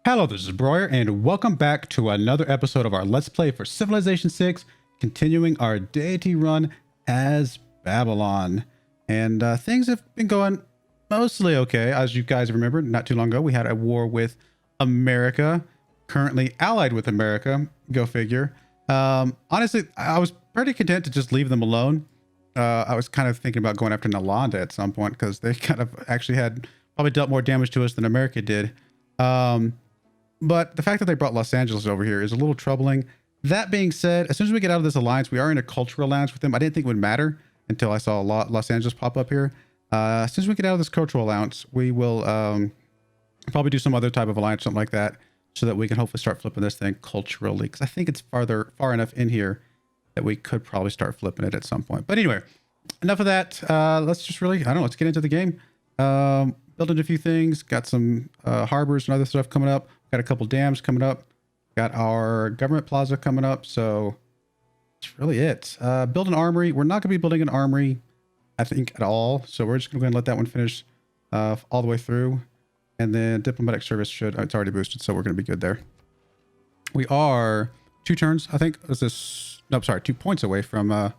Hello, this is Broyar, and welcome back to another episode of our Let's Play for Civilization 6, continuing our Deity run as Babylon. And things have been going mostly okay. As you guys remember, not too long ago, we had a war with America, currently allied with America. Go figure. Honestly, I was pretty content to just leave them alone. I was kind of thinking about going after Nalanda at some point because they kind of actually had probably dealt more damage to us than America did. But the fact that they brought Los Angeles over here is a little troubling. That being said, as soon as we get out of this alliance, we are in a cultural alliance with them. I didn't think it would matter until I saw Los Angeles pop up here. As soon as we get out of this cultural alliance, we will probably do some other type of alliance, something like that, so that we can hopefully start flipping this thing culturally. Because I think it's far enough in here that we could probably start flipping it at some point. But anyway, enough of that. Let's just really, I don't know, let's get into the game. Building a few things, got some harbors and other stuff coming up. Got a couple dams coming up. Got our government plaza coming up. So that's really it. Build an armory. We're not going to be building an armory, I think, at all. So we're just going to go ahead and let that one finish all the way through. And then diplomatic service should, it's already boosted, so we're going to be good there. We are 2 turns, I think. Is this, no, sorry, 2 points away from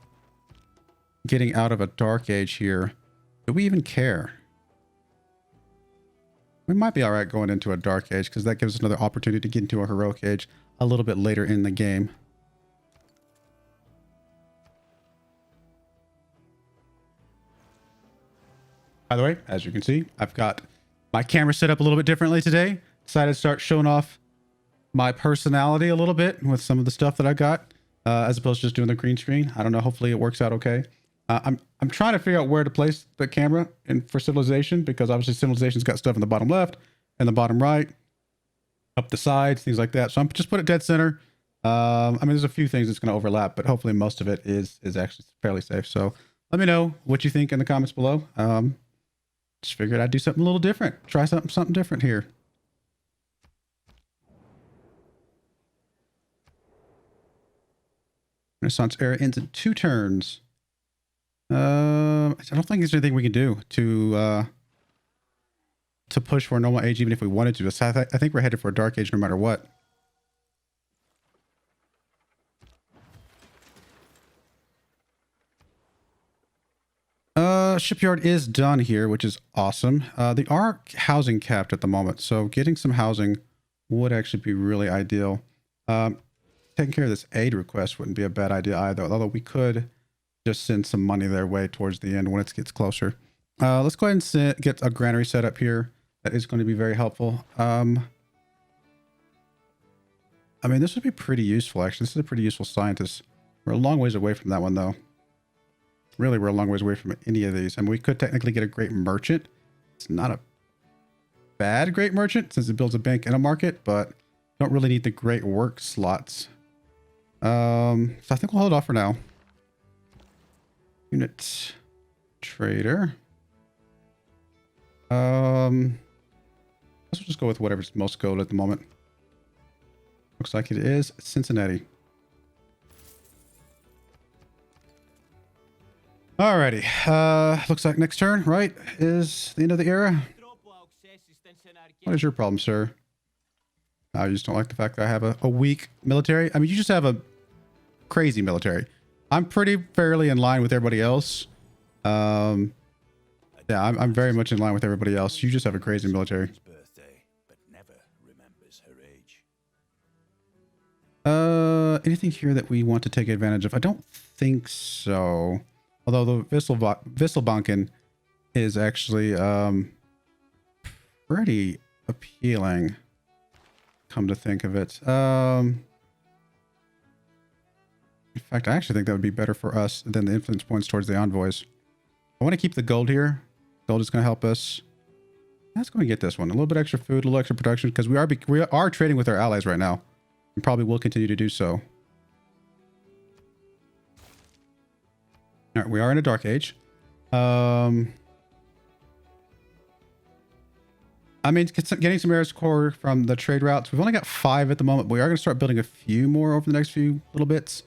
getting out of a dark age here. Do we even care? We might be all right going into a dark age because that gives us another opportunity to get into a heroic age a little bit later in the game. By the way, as you can see, I've got my camera set up a little bit differently today. Decided to start showing off my personality a little bit with some of the stuff that I got, as opposed to just doing the green screen. I don't know. Hopefully it works out okay. I'm trying to figure out where to place the camera for Civilization, because obviously Civilization's got stuff in the bottom left and the bottom right, up the sides, things like that. So I'm just put it dead center. I mean, there's a few things that's going to overlap, but hopefully most of it is actually fairly safe. So let me know what you think in the comments below. Just figured I'd do something a little different. Try something different here. Renaissance era ends in 2 turns. I don't think there's anything we can do to push for a normal age, even if we wanted to. So I think we're headed for a dark age no matter what. Shipyard is done here, which is awesome. They are housing capped at the moment, so getting some housing would actually be really ideal. Taking care of this aid request wouldn't be a bad idea either, although we could just send some money their way towards the end when it gets closer. Let's go ahead and get a granary set up here. That is going to be very helpful. I mean, this would be pretty useful, actually. This is a pretty useful scientist. We're a long ways away from that one, though. Really, we're a long ways away from any of these. I mean, we could technically get a great merchant. It's not a bad great merchant, since it builds a bank and a market, but don't really need the great work slots. So I think we'll hold off for now. Unit trader. Let's just go with whatever's most gold at the moment. Looks like it is Cincinnati. Alrighty. Looks like next turn, right, is the end of the era. What is your problem, sir? I just don't like the fact that I have a weak military. I mean, you just have a crazy military. I'm fairly in line with everybody else. Yeah, I'm very much in line with everybody else. You just have a crazy military. Anything here that we want to take advantage of? I don't think so. Although the Visselbanken is actually pretty appealing, come to think of it. In fact, I actually think that would be better for us than the influence points towards the envoys. I want to keep the gold here. Gold is going to help us. Let's go and get this one. A little bit extra food, a little extra production, because we are trading with our allies right now. And probably will continue to do so. All right, we are in a dark age. I mean, getting some Aris core from the trade routes. We've only got 5 at the moment, but we are going to start building a few more over the next few little bits.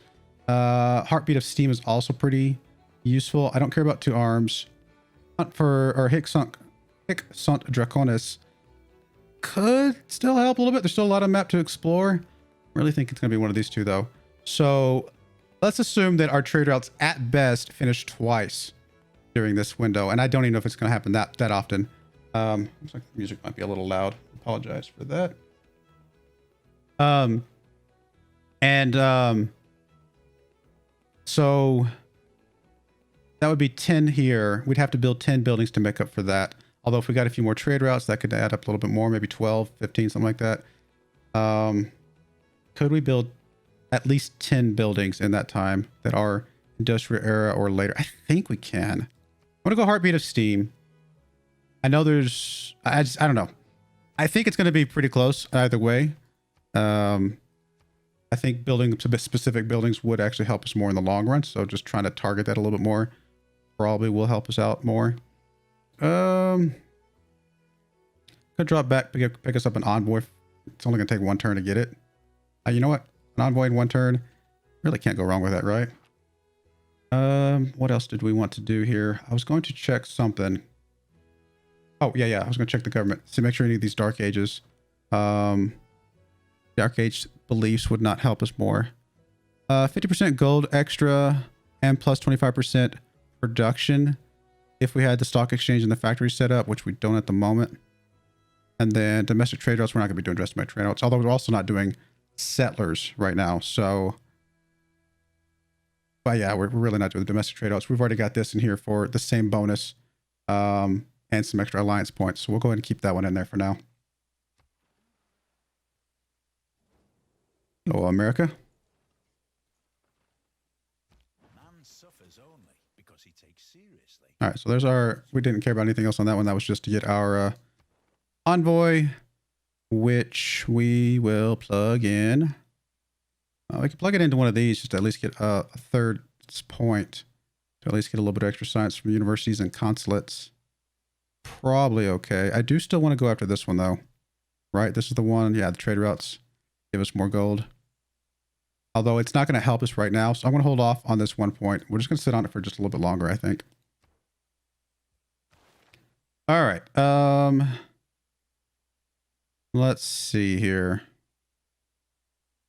Heartbeat of Steam is also pretty useful. I don't care about 2 arms. Hunt for, or Hic Sunt Draconis could still help a little bit. There's still a lot of map to explore. I really think it's going to be one of these two, though. So let's assume that our trade routes at best finish twice during this window. And I don't even know if it's going to happen that often. Looks like the music might be a little loud. Apologize for that. So that would be 10 here. We'd have to build 10 buildings to make up for that. Although if we got a few more trade routes, that could add up a little bit more, maybe 12, 15, something like that. Could we build at least 10 buildings in that time that are industrial era or later? I think we can. I'm going to go Heartbeat of Steam. I know there's... I don't know. I think it's going to be pretty close either way. I think building specific buildings would actually help us more in the long run. So just trying to target that a little bit more probably will help us out more. Could drop back, pick us up an envoy. It's only going to take one turn to get it. You know what? An envoy in one turn. Really can't go wrong with that, right? What else did we want to do here? I was going to check something. Oh, yeah. I was going to check the government. See, make sure any of these Dark Ages. Dark Age beliefs would not help us more. 50% gold extra and plus 25% production if we had the stock exchange and the factory set up, which we don't at the moment. And then domestic trade routes, we're not going to be doing domestic trade routes, although we're also not doing settlers right now. So, but yeah, we're really not doing the domestic trade routes. We've already got this in here for the same bonus and some extra alliance points. So we'll go ahead and keep that one in there for now. Oh, America. Man suffers only because he takes seriously. All right, so there's our... We didn't care about anything else on that one. That was just to get our envoy, which we will plug in. We can plug it into one of these just to at least get a third point. To at least get a little bit of extra science from universities and consulates. Probably okay. I do still want to go after this one, though. Right? This is the one. Yeah, the trade routes give us more gold. Although it's not going to help us right now. So I'm going to hold off on this one point. We're just going to sit on it for just a little bit longer, I think. All right. Let's see here.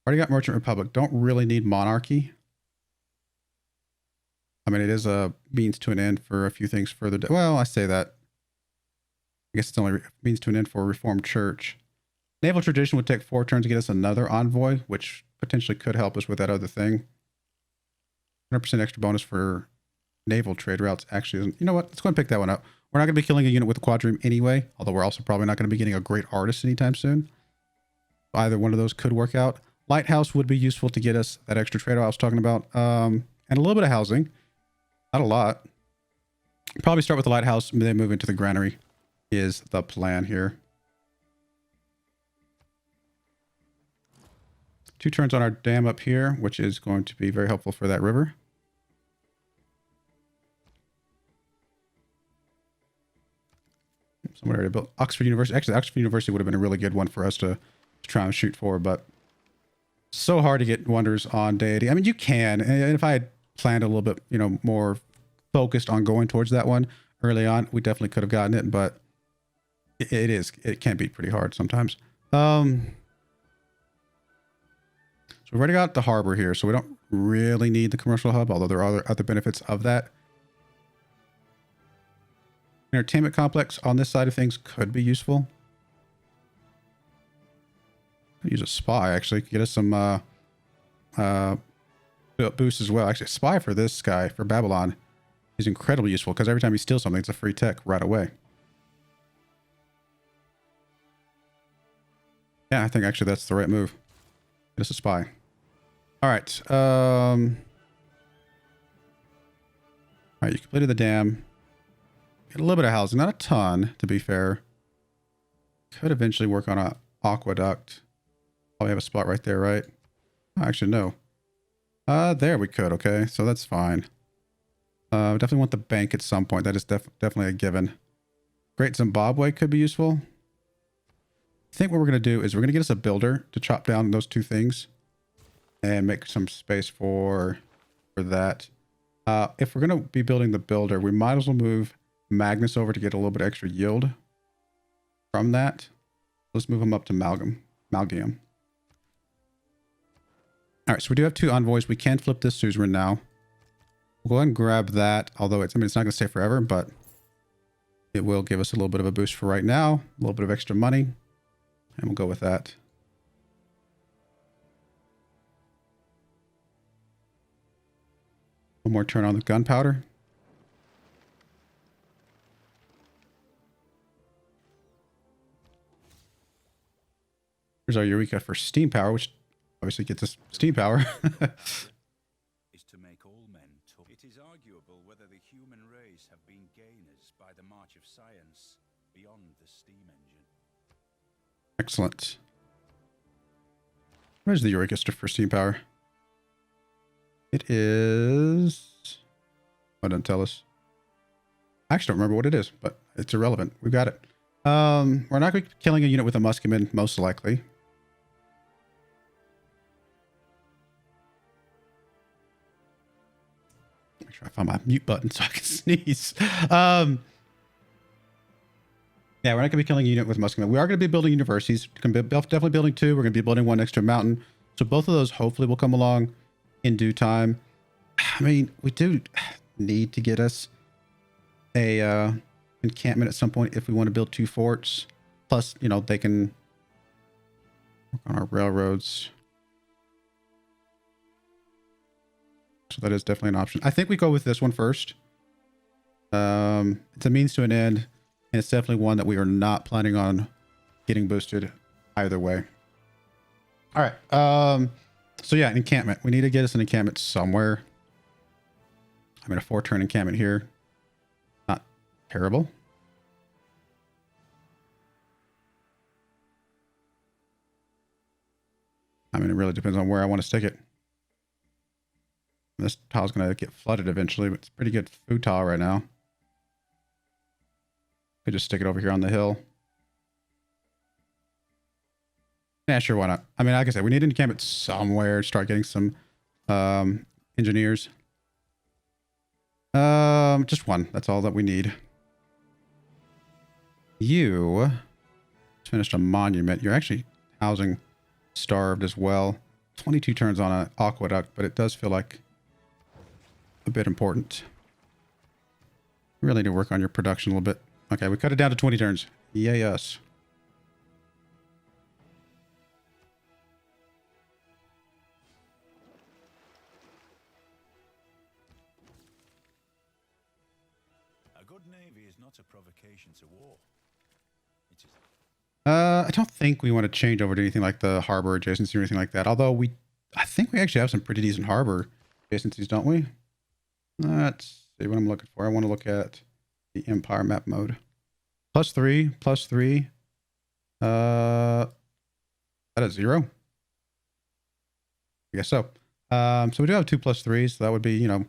Already got Merchant Republic. Don't really need monarchy. I mean, it is a means to an end for a few things further down. Well, I say that. I guess it's only means to an end for a reformed church. Naval tradition would take 4 turns to get us another envoy, which potentially could help us with that other thing. 100% extra bonus for naval trade routes actually isn't... You know what? Let's go and pick that one up. We're not going to be killing a unit with a quadrime anyway, although we're also probably not going to be getting a great artist anytime soon. Either one of those could work out. Lighthouse would be useful to get us that extra trade I was talking about. And a little bit of housing. Not a lot. Probably start with the lighthouse and then move into the granary is the plan here. 2 turns on our dam up here, which is going to be very helpful for that river. Someone already built Oxford University. Actually, Oxford University would have been a really good one for us to try and shoot for, but so hard to get wonders on Deity. I mean, you can, and if I had planned a little bit, you know, more focused on going towards that one early on, we definitely could have gotten it, but it can be pretty hard sometimes. So we've already got the harbor here, so we don't really need the commercial hub, although there are other benefits of that. Entertainment complex on this side of things could be useful. Could use a spy, actually. Get us some boost as well. Actually, a spy for this guy, for Babylon, is incredibly useful because every time he steals something, it's a free tech right away. Yeah, I think actually that's the right move. Get us a spy. All right. All right, you completed the dam. Get a little bit of housing, not a ton, to be fair. Could eventually work on an aqueduct. Probably have a spot right there, right? Oh, actually, no. There we could, okay. So that's fine. Definitely want the bank at some point. That is definitely a given. Great Zimbabwe could be useful. I think what we're going to do is we're going to get us a builder to chop down those 2 things and make some space for that. If we're going to be building the builder, we might as well move Magnus over to get a little bit extra yield from that. Let's move them up to Malgium. All right, so we do have 2 envoys. We can flip this suzerain now. We'll go ahead and grab that, although it's, I mean, it's not going to stay forever, but it will give us a little bit of a boost for right now. A little bit of extra money. And we'll go with that. One more turn on the gunpowder. Here's our Eureka for steam power, which obviously gets us steam power. Is to make all men tough. It is arguable whether the human race have been gainers by the march of science beyond the steam engine. Excellent. Where's the Eureka for steam power? It is... Why don't tell us? I actually don't remember what it is, but it's irrelevant. We've got it. We're not going to be killing a unit with a musketman, most likely. Make sure I find my mute button so I can sneeze. Yeah, we're not going to be killing a unit with musketmen. We are going to be building universities. We're going to be definitely building 2. We're going to be building 1 next to a mountain. So both of those hopefully will come along in due time. I mean, we do need to get us a encampment at some point if we want to build 2 forts. Plus, you know, they can work on our railroads. So that is definitely an option. I think we go with this one first. It's a means to an end, and it's definitely one that we are not planning on getting boosted either way. All right. So yeah, encampment. We need to get us an encampment somewhere. I mean, a 4-turn encampment here. Not terrible. I mean, it really depends on where I want to stick it. This tile's going to get flooded eventually, but it's pretty good food tile right now. Could just stick it over here on the hill. Yeah, sure, why not? I mean, like I said, we need an encampment somewhere. Start getting some engineers. Just 1. That's all that we need. You just finished a monument. You're actually housing starved as well. 22 turns on an aqueduct, but it does feel like a bit important. You really need to work on your production a little bit. Okay, we cut it down to 20 turns. Yay us. A good navy is not a provocation to war. It is. I don't think we want to change over to anything like the harbor adjacency or anything like that. Although I think we actually have some pretty decent harbor adjacencies, don't we? Let's see what I'm looking for. I want to look at the Empire map mode. +3, +3. That is 0. I guess so. So we do have 2 +3s. So that would be, you know,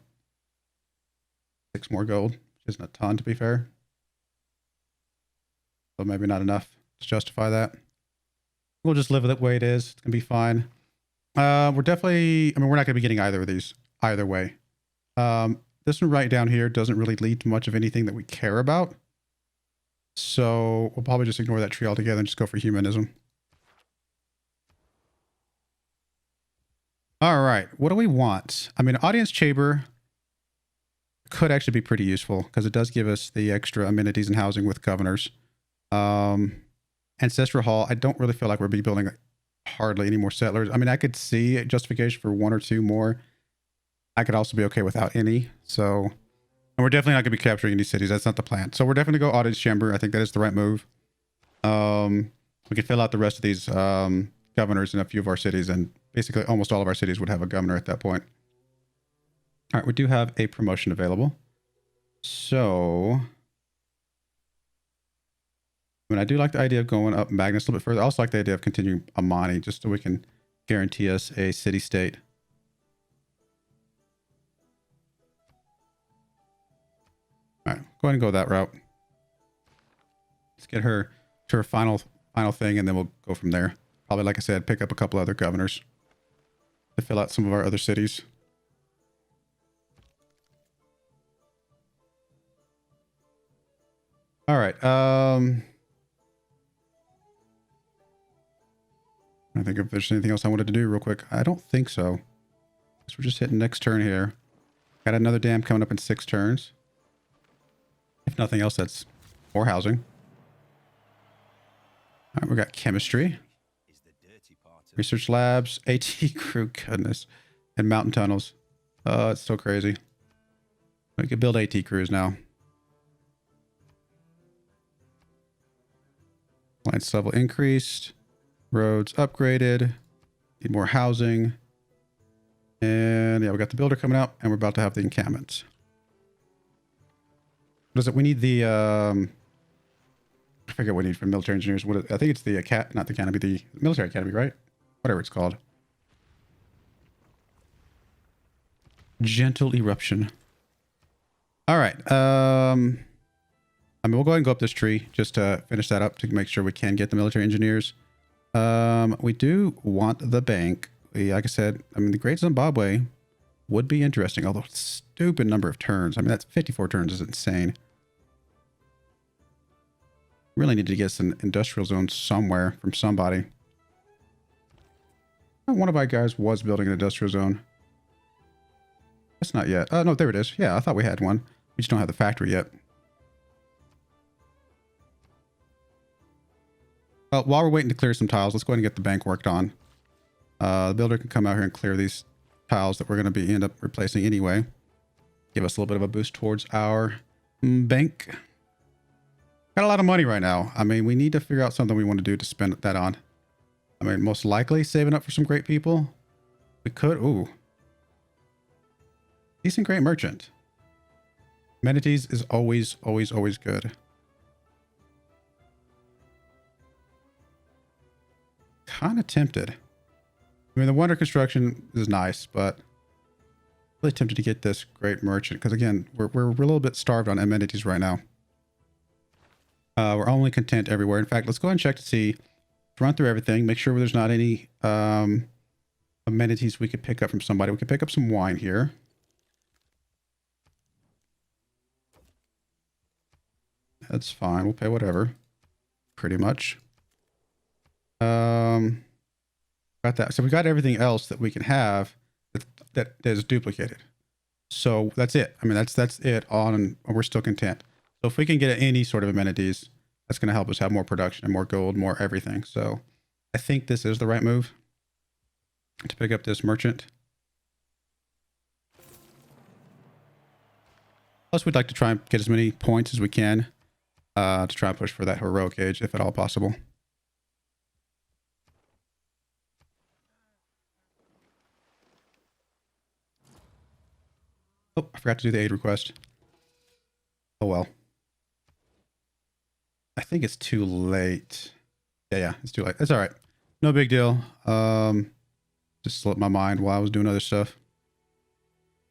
6 more gold, which isn't a ton to be fair. So maybe not enough to justify that. We'll just live with it the way it is. It's gonna be fine. We're definitely, I mean, we're not gonna be getting either of these either way. This one right down here doesn't really lead to much of anything that we care about. So we'll probably just ignore that tree altogether and just go for humanism. All right, what do we want? I mean, audience chamber could actually be pretty useful because it does give us the extra amenities and housing with governors. Ancestral Hall, I don't really feel like we'll be building hardly any more settlers. I mean, I could see a justification for 1 or 2 more. I could also be okay without any. So, and we're definitely not going to be capturing any cities. That's not the plan. So we're definitely going to go audience chamber. I think that is the right move. We can fill out the rest of these governors in a few of our cities, and basically almost all of our cities would have a governor at that point. All right, we do have a promotion available. So, I mean, I do like the idea of going up Magnus a little bit further. I also like the idea of continuing Amani, just so we can guarantee us a city-state. All right, go ahead and go that route. Let's get her to her final thing, and then we'll go from there. Probably, like I said, pick up a couple other governors to fill out some of our other cities. All right. I think if there's anything else I wanted to do real quick. I don't think so. So we're just hitting next turn here. Got another dam coming up in 6 turns. If nothing else, that's more housing. All right, we got chemistry. Research labs, AT crew, goodness. And mountain tunnels. Oh, it's so crazy. We can build AT crews now. Alliance level increased. Roads upgraded. Need more housing. And yeah, we got the builder coming up, and we're about to have the encampment. What is it? We need the I forget what we need for military engineers. I think it's the not the academy, the military academy, right? Whatever it's called. Gentle eruption. All right. I mean, we'll go ahead and go up this tree just to finish that up to make sure we can get the military engineers. We do want the bank. Like I said, I mean, the Great Zimbabwe would be interesting, although stupid number of turns. I mean, that's 54 turns is insane. Really need to get an industrial zone somewhere from somebody. One of my guys was building an industrial zone. That's not yet. Oh, no, there it is. Yeah, I thought we had one. We just don't have the factory yet. Well, while we're waiting to clear some tiles, let's go ahead and get the bank worked on. The builder can come out here and clear these tiles that we're going to end up replacing anyway. Give us a little bit of a boost towards our bank. Got a lot of money right now. I mean, we need to figure out something we want to do to spend that on. I mean, most likely saving up for some great people. We could. Ooh. Decent great merchant. Amenities is always, always, always good. Kind of tempted. I mean, the wonder construction is nice, but really tempted to get this great merchant because again, we're a little bit starved on amenities right now. We're only content everywhere. In fact, let's go ahead and check to see, run through everything, make sure there's not any amenities we could pick up from somebody. We could pick up some wine here. That's fine. We'll pay whatever. Pretty much. Got that. So we got everything else that we can have that is duplicated. So that's it. I mean, that's it on, and we're still content. So if we can get any sort of amenities, that's going to help us have more production and more gold, more everything. So I think this is the right move to pick up this merchant. Plus, we'd like to try and get as many points as we can to try and push for that heroic age, if at all possible. Oh, I forgot to do the aid request. Oh, well. I think it's too late. Yeah, it's too late. It's all right. No big deal. Just slipped my mind while I was doing other stuff.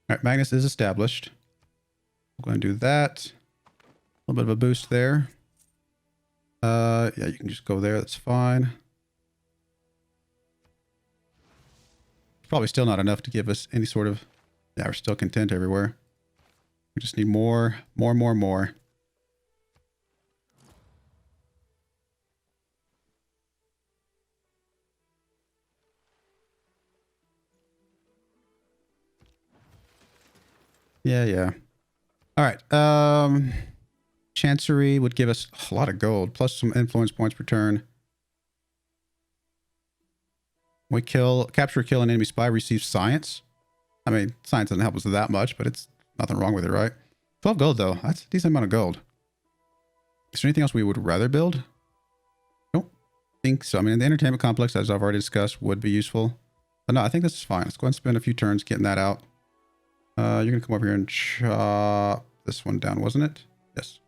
All right, Magnus is established. We're going to do that. A little bit of a boost there. Yeah, you can just go there. That's fine. Probably still not enough to give us any sort of... Yeah, we're still content everywhere. We just need more. Yeah. All right. Chancery would give us a lot of gold, plus some influence points per turn. We capture or kill an enemy spy, receive science. I mean, science doesn't help us that much, but it's nothing wrong with it, right? 12 gold, though. That's a decent amount of gold. Is there anything else we would rather build? Don't think so. I mean, the entertainment complex, as I've already discussed, would be useful. But no, I think this is fine. Let's go ahead and spend a few turns getting that out. You're going to come over here and chop this one down, wasn't it? Yes.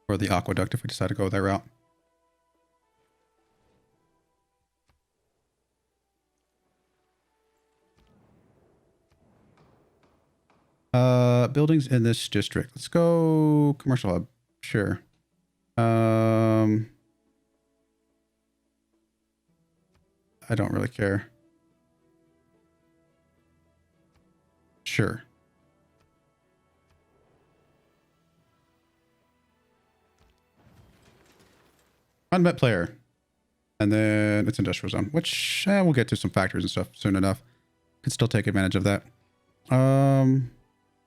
Or the aqueduct if we decide to go that route. Buildings in this district. Let's go commercial hub. Sure. I don't really care. Sure. Unmet player. And then it's industrial zone, which we'll get to some factories and stuff soon enough. Can still take advantage of that.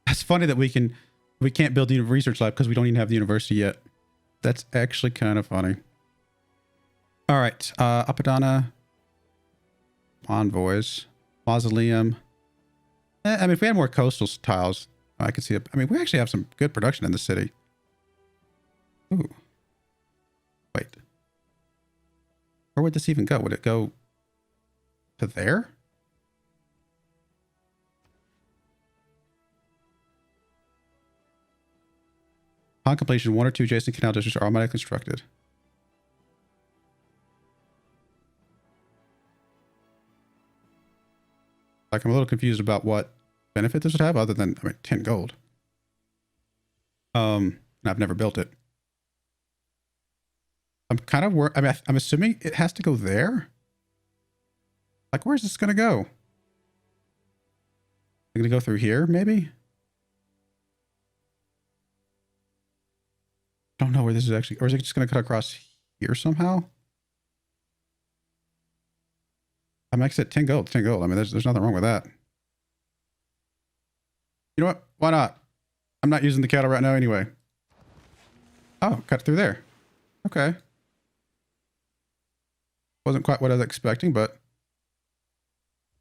It's funny that we can't build the research lab because we don't even have the university yet. That's actually kind of funny. All right, Apadana, envoys, mausoleum. I mean, if we had more coastal tiles, I could see it. I mean, we actually have some good production in the city. Ooh. Wait. Where would this even go? Would it go to there? Upon completion, 1 or 2 adjacent canal districts are automatically constructed. Like, I'm a little confused about what benefit this would have other than, I mean, 10 gold. I've never built it. I'm kind of worried. I mean, I'm assuming it has to go there. Like, where's this going to go? I'm going to go through here, maybe? Don't know where this is actually, or is it just going to cut across here somehow? I mean, like I said, 10 gold, 10 gold. I mean, there's nothing wrong with that. You know what? Why not? I'm not using the cattle right now anyway. Oh, cut through there. Okay. Wasn't quite what I was expecting, but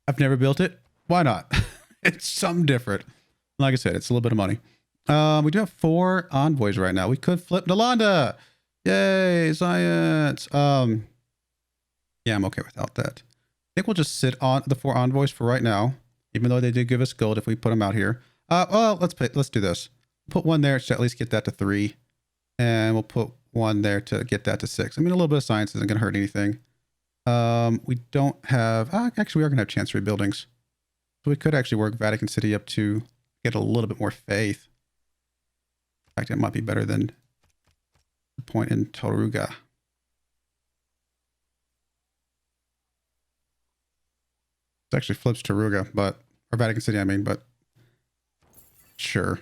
I've never built it. Why not? It's something different. Like I said, it's a little bit of money. We do have 4 envoys right now. We could flip Nalanda. Yay, science. Yeah, I'm okay without that. I think we'll just sit on the 4 envoys for right now, even though they did give us gold if we put them out here. Well, let's do this. Put 1 there to at least get that to 3. And we'll put 1 there to get that to 6. I mean, a little bit of science isn't going to hurt anything. We don't have... actually, we are going to have chancery buildings. So we could actually work Vatican City up to get a little bit more faith. In fact, it might be better than the point in Toruga. It actually flips Toruga, or Vatican City, I mean, but sure.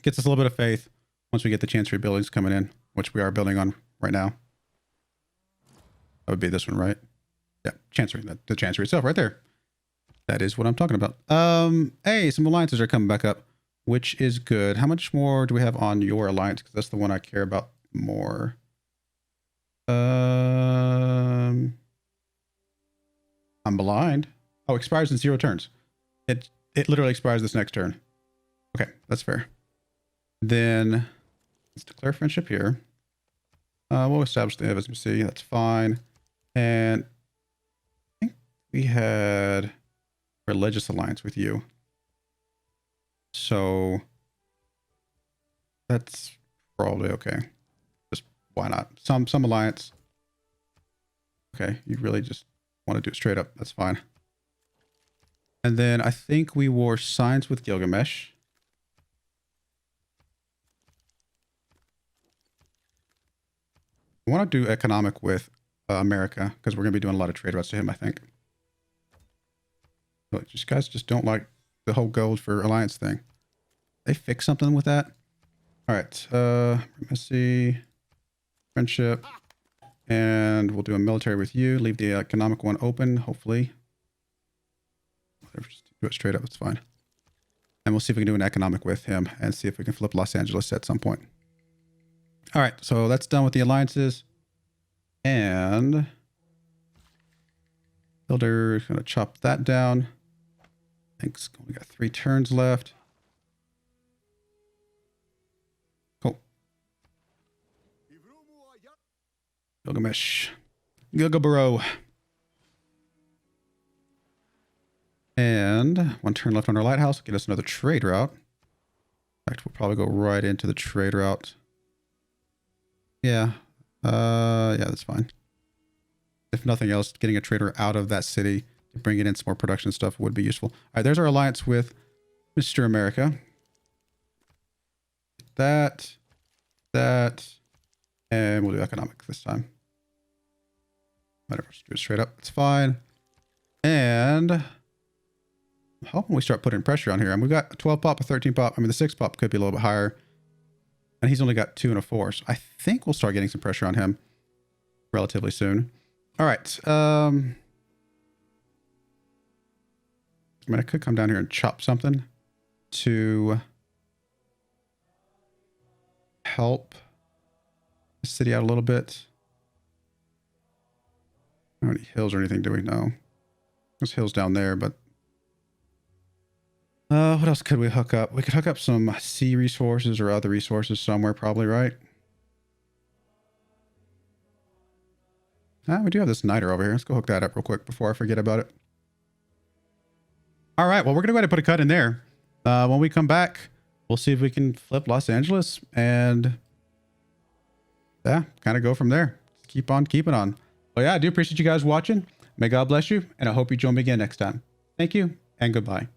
Gets us a little bit of faith once we get the chancery buildings coming in, which we are building on right now. That would be this one, right? Yeah, chancery, the chancery itself right there. That is what I'm talking about. Hey, some alliances are coming back up, which is good. How much more do we have on your alliance? Because that's the one I care about more. I'm blind. Oh, expires in 0 turns. It literally expires this next turn. Okay, that's fair. Then let's declare friendship here. We'll establish the intimacy. That's fine. And I think we had religious alliance with you. So that's probably okay. Just why not? Some alliance. Okay, you really just want to do it straight up. That's fine. And then I think we wore signs with Gilgamesh. I want to do economic with America because we're going to be doing a lot of trade routes to him, I think. But you guys just don't like the whole gold for alliance thing. They fix something with that. All right. Let's see. Friendship. And we'll do a military with you. Leave the economic one open, hopefully. Whatever, just do it straight up. It's fine. And we'll see if we can do an economic with him and see if we can flip Los Angeles at some point. All right. So that's done with the alliances. And builder is going to chop that down. Thanks. We got 3 turns left. Cool. Gilgamesh. Gilgaburo. And 1 turn left on our lighthouse. Get us another trade route. In fact, we'll probably go right into the trade route. Yeah. Yeah, that's fine. If nothing else, getting a trader out of that city to bring it in some more production stuff would be useful. All right, there's our alliance with Mr. America. That, and we'll do economic this time. Whatever, just do it straight up. It's fine. And I'm hoping we start putting pressure on here. And we've got a 12 pop, a 13 pop. I mean, the 6 pop could be a little bit higher. And he's only got 2 and a 4. So I think we'll start getting some pressure on him. relatively soon. All right. I mean, I could come down here and chop something to help the city out a little bit. I don't have any hills or anything, do we? No. There's hills down there, but what else could we hook up? We could hook up some sea resources or other resources somewhere, probably, right? We do have this niter over here. Let's go hook that up real quick before I forget about it. All right, well, we're going to go ahead and put a cut in there. When we come back, we'll see if we can flip Los Angeles and, yeah, kind of go from there. Keep on keeping on. Well, yeah, I do appreciate you guys watching. May God bless you, and I hope you join me again next time. Thank you, and goodbye.